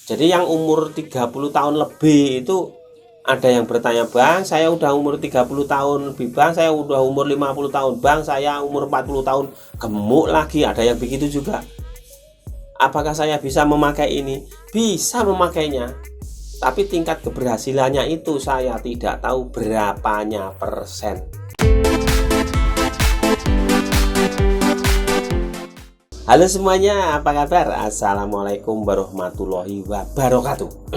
Jadi yang umur 30 tahun lebih itu ada yang bertanya, "Bang, saya udah umur 30 tahun lebih, Bang, saya udah umur 50 tahun, Bang, saya umur 40 tahun, gemuk lagi." Ada yang begitu juga. Apakah saya bisa memakai ini? Bisa memakainya. Tapi tingkat keberhasilannya itu saya tidak tahu berapanya persen. Halo semuanya, apa kabar? Assalamualaikum warahmatullahi wabarakatuh.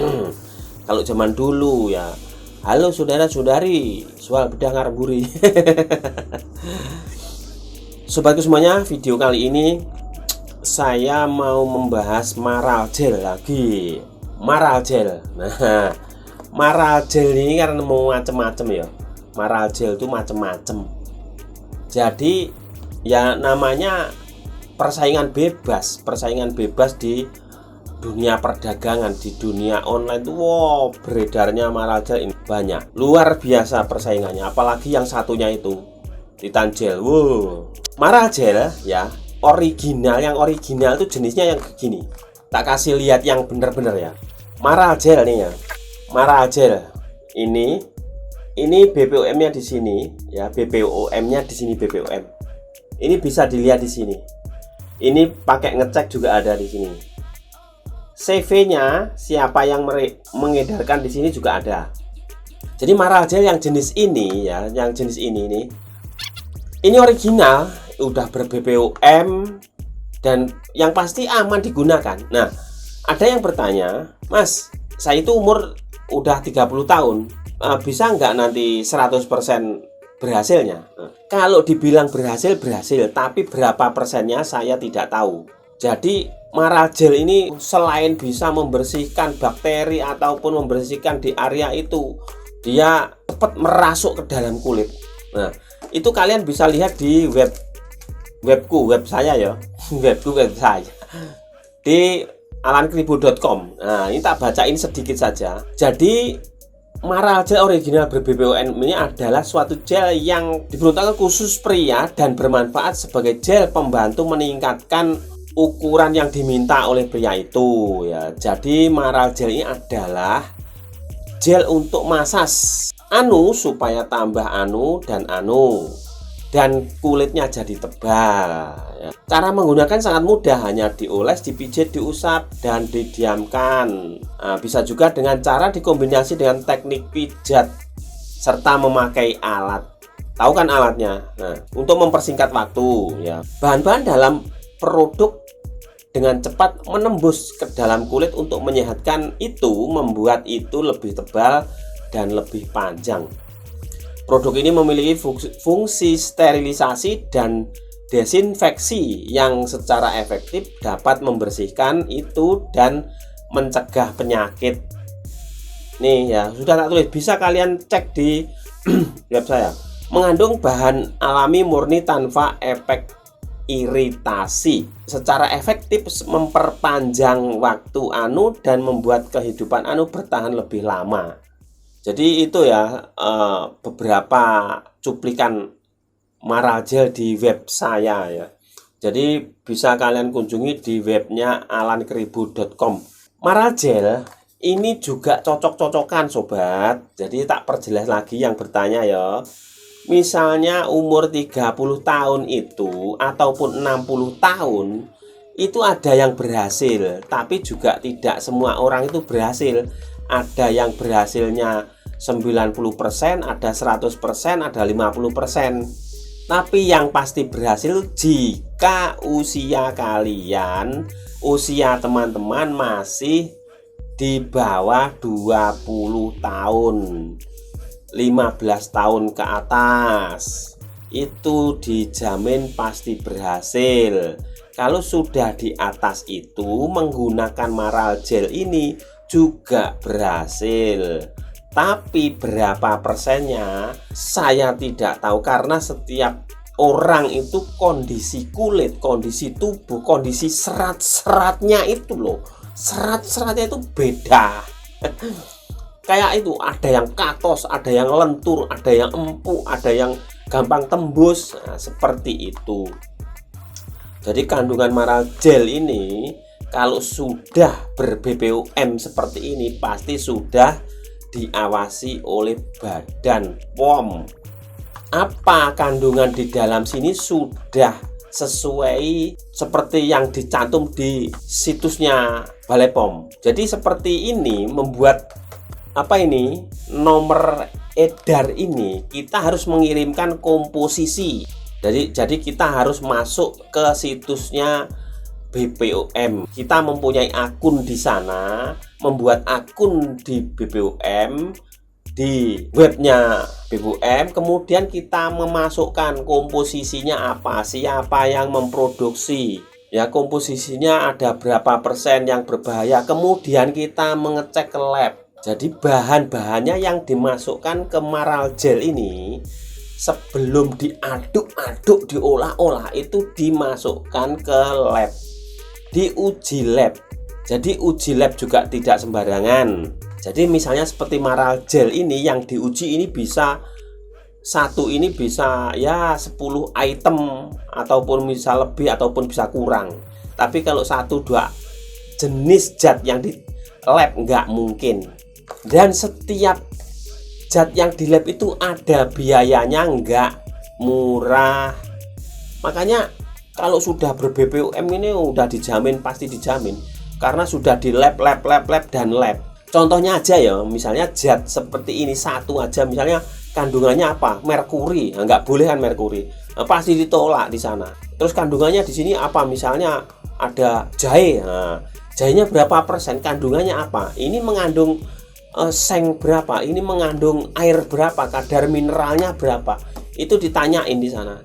Kalau zaman dulu ya, halo saudara-saudari, soal bedang ngarburi. Sobatku semuanya, video kali ini saya mau membahas Maral Gel lagi. Maral Gel. Nah, Maral Gel ini karena mau macem-macem ya. Maral Gel itu macem-macem. Jadi ya namanya persaingan bebas di dunia perdagangan, di dunia online tuh beredarnya Maral Gel ini banyak, luar biasa persaingannya. Apalagi yang satunya itu Titan Gel. Maral Gel ya yang original tuh jenisnya yang begini. Tak kasih lihat yang bener-bener ya. Maral Gel nih ya. Maral Gel ini BPOM-nya di sini ya, BPOM-nya di sini BPOM. Ini bisa dilihat di sini. Ini pakai ngecek juga ada di sini. CV-nya siapa yang mengedarkan di sini juga ada. Jadi Maral Gel yang jenis ini ya, yang jenis ini nih. Ini original, udah ber-BPOM dan yang pasti aman digunakan. Nah, ada yang bertanya, "Mas, saya itu umur udah 30 tahun. Bisa nggak nanti 100% berhasilnya?" Kalau dibilang berhasil, tapi berapa persennya saya tidak tahu. Jadi Maral Gel ini selain bisa membersihkan bakteri ataupun membersihkan di area itu, dia cepat merasuk ke dalam kulit. Nah, itu kalian bisa lihat di web saya ya. web saya di alankribo.com. Nah, ini tak bacain sedikit saja. Jadi Maral Gel original ber-BPOM ini adalah suatu gel yang diperuntukkan khusus pria dan bermanfaat sebagai gel pembantu meningkatkan ukuran yang diminta oleh pria itu ya. Jadi Maral Gel ini adalah gel untuk masas supaya tambah dan kulitnya jadi tebal ya. Cara menggunakan sangat mudah, hanya dioles, dipijit, diusap, dan didiamkan. Nah, bisa juga dengan cara dikombinasi dengan teknik pijat serta memakai alat. Tahu kan alatnya? Nah, untuk mempersingkat waktu ya. Bahan-bahan dalam produk dengan cepat menembus ke dalam kulit untuk menyehatkan itu, membuat itu lebih tebal dan lebih panjang. Produk ini memiliki fungsi sterilisasi dan desinfeksi yang secara efektif dapat membersihkan itu dan mencegah penyakit. Nih ya, sudah tak tulis, bisa kalian cek di web saya. Mengandung bahan alami murni tanpa efek iritasi. Secara efektif memperpanjang waktu dan membuat kehidupan bertahan lebih lama. Jadi itu ya beberapa cuplikan Maral Gel di web saya ya. Jadi bisa kalian kunjungi di webnya alankribo.com. Maral Gel ini juga cocok-cocokan sobat. Jadi tak perjelas lagi yang bertanya ya. Misalnya umur 30 tahun itu ataupun 60 tahun itu ada yang berhasil, tapi juga tidak semua orang itu berhasil. Ada yang berhasilnya 90%, ada 100%, ada 50%. Tapi yang pasti berhasil jika usia teman-teman masih di bawah 20 tahun, 15 tahun ke atas. Itu dijamin pasti berhasil. Kalau sudah di atas itu, menggunakan Maral Gel ini juga berhasil. Tapi berapa persennya saya tidak tahu, karena setiap orang itu kondisi kulit, kondisi tubuh, kondisi serat-seratnya itu loh, serat-seratnya itu beda. Kayak itu, ada yang katos, ada yang lentur, ada yang empuk, ada yang gampang tembus. Nah, seperti itu. Jadi kandungan Maral Gel ini kalau sudah ber-BPOM seperti ini pasti sudah diawasi oleh Badan POM. Apa kandungan di dalam sini sudah sesuai seperti yang dicantum di situsnya Balai POM. Jadi seperti ini membuat nomor edar ini kita harus mengirimkan komposisi. Jadi kita harus masuk ke situsnya BPOM. Kita mempunyai akun di sana, membuat akun di BPOM, di webnya BPOM, kemudian kita memasukkan komposisinya apa, siapa yang memproduksi, ya komposisinya ada berapa persen yang berbahaya, kemudian kita mengecek ke lab. Jadi bahan-bahannya yang dimasukkan ke Maral Gel ini sebelum diaduk-aduk, diolah-olah itu dimasukkan ke lab, diuji lab. Jadi uji lab juga tidak sembarangan. Jadi misalnya seperti Maral Gel ini yang diuji ini bisa ya 10 item ataupun bisa lebih ataupun bisa kurang. Tapi kalau 1-2 jenis zat yang di lab nggak mungkin. Dan setiap zat yang di lab itu ada biayanya, nggak murah. Makanya kalau sudah ber-BPOM ini udah dijamin, pasti dijamin, karena sudah di lab dan lab. Contohnya aja ya, misalnya zat seperti ini satu aja, misalnya kandungannya apa? Merkuri, nggak boleh kan merkuri, pasti ditolak di sana. Terus kandungannya di sini apa? Misalnya ada jahe, jahenya berapa persen? Kandungannya apa? Ini mengandung seng berapa? Ini mengandung air berapa? Kadar mineralnya berapa? Itu ditanyain di sana.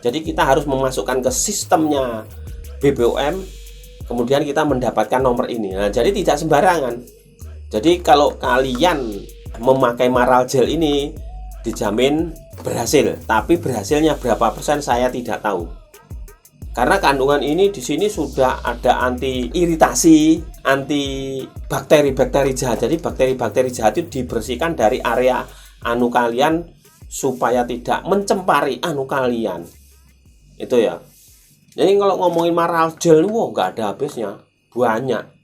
Jadi kita harus memasukkan ke sistemnya BPOM, kemudian kita mendapatkan nomor ini. Nah, jadi tidak sembarangan. Jadi kalau kalian memakai Maral Gel ini dijamin berhasil, tapi berhasilnya berapa persen saya tidak tahu. Karena kandungan ini di sini sudah ada anti iritasi, anti bakteri-bakteri jahat. Jadi bakteri-bakteri jahat itu dibersihkan dari area anu kalian supaya tidak mencemari anu kalian. Itu ya. Jadi kalau ngomongin Maral Gel, nggak ada habisnya, banyak.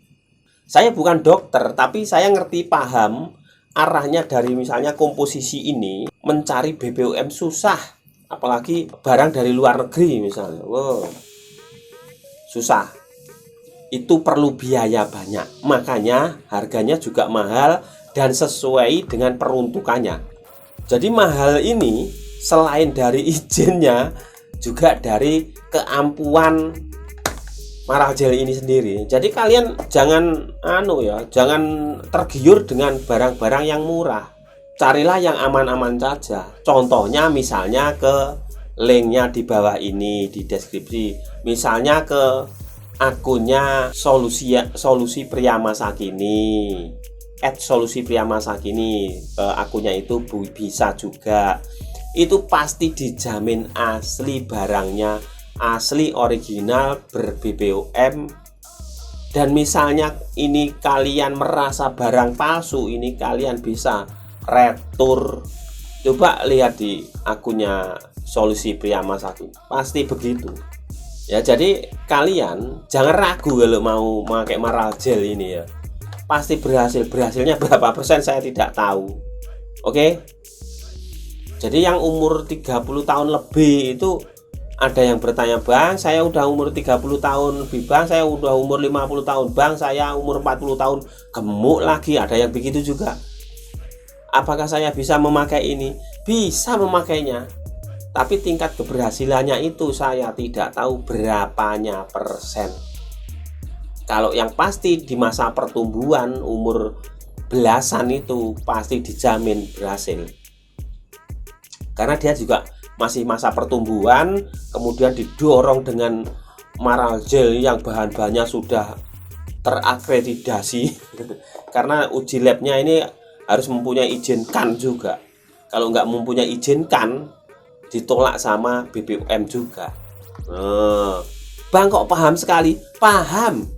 Saya bukan dokter, tapi saya ngerti paham arahnya dari misalnya komposisi ini. Mencari BPOM susah, apalagi barang dari luar negeri misalnya. Susah. Itu perlu biaya banyak, makanya harganya juga mahal dan sesuai dengan peruntukannya. Jadi mahal ini selain dari izinnya, juga dari keampuhan Maral Gel ini sendiri. Jadi kalian jangan jangan tergiur dengan barang-barang yang murah. Carilah yang aman-aman saja. Contohnya misalnya ke linknya di bawah ini di deskripsi. Misalnya ke akunnya solusi pria masa kini, @solusi pria masa kini, akunnya itu bisa juga. Itu pasti dijamin asli barangnya, asli original ber-BPOM. Dan misalnya ini kalian merasa barang palsu, ini kalian bisa retur. Coba lihat di akunnya solusi pria masa kini, pasti begitu. Ya, jadi kalian jangan ragu kalau mau pakai Maral Gel ini ya. Pasti berhasil. Berhasilnya berapa persen saya tidak tahu. Oke? Jadi yang umur 30 tahun lebih itu ada yang bertanya, "Bang, saya udah umur 30 tahun lebih, Bang, saya udah umur 50 tahun, Bang, saya umur 40 tahun, gemuk lagi." Ada yang begitu juga. Apakah saya bisa memakai ini? Bisa memakainya. Tapi tingkat keberhasilannya itu saya tidak tahu berapanya persen. Kalau yang pasti di masa pertumbuhan umur belasan itu pasti dijamin berhasil. Karena dia juga masih masa pertumbuhan, kemudian didorong dengan Maral Gel yang bahan-bahannya sudah terakreditasi. Karena uji labnya ini harus mempunyai izin KAN juga. Kalau nggak mempunyai izin KAN, ditolak sama BPOM juga. Bang, kok paham sekali? Paham.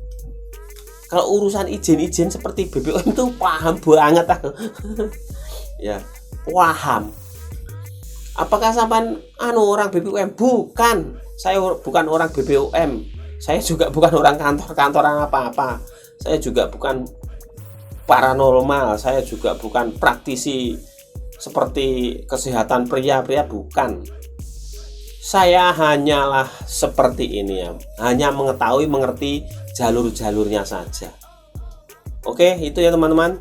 Kalau urusan izin-izin seperti BPOM itu paham banget aku. Ya, paham. Apakah sampean orang BPOM? Bukan. Saya bukan orang BPOM. Saya juga bukan orang kantoran apa-apa. Saya juga bukan paranormal, saya juga bukan praktisi seperti kesehatan pria-pria, bukan. Saya hanyalah seperti ini ya, hanya mengetahui, mengerti jalur-jalurnya saja. Oke, itu ya teman-teman.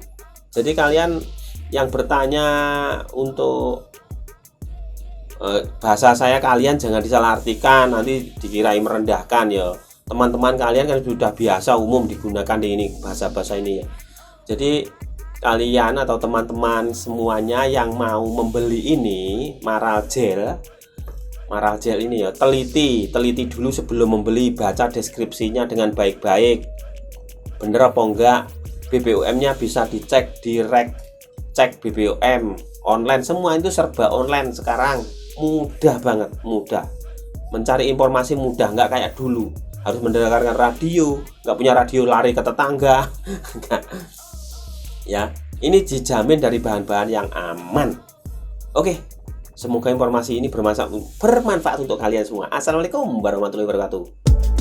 Jadi kalian yang bertanya untuk bahasa saya, kalian jangan disalahartikan, nanti dikirain merendahkan ya. Teman-teman kalian kan sudah biasa umum digunakan di ini bahasa-bahasa ini ya. Jadi kalian atau teman-teman semuanya yang mau membeli ini Maral Gel ini ya, teliti dulu sebelum membeli, baca deskripsinya dengan baik-baik, bener apa enggak. BBOM-nya bisa dicek direct, cek BBOM online, semua itu serba online sekarang, mudah banget, mudah mencari informasi, mudah, nggak kayak dulu harus mendengarkan radio, nggak punya radio lari ke tetangga. Ya, ini dijamin dari bahan-bahan yang aman. Oke, semoga informasi ini bermanfaat untuk kalian semua. Assalamualaikum warahmatullahi wabarakatuh.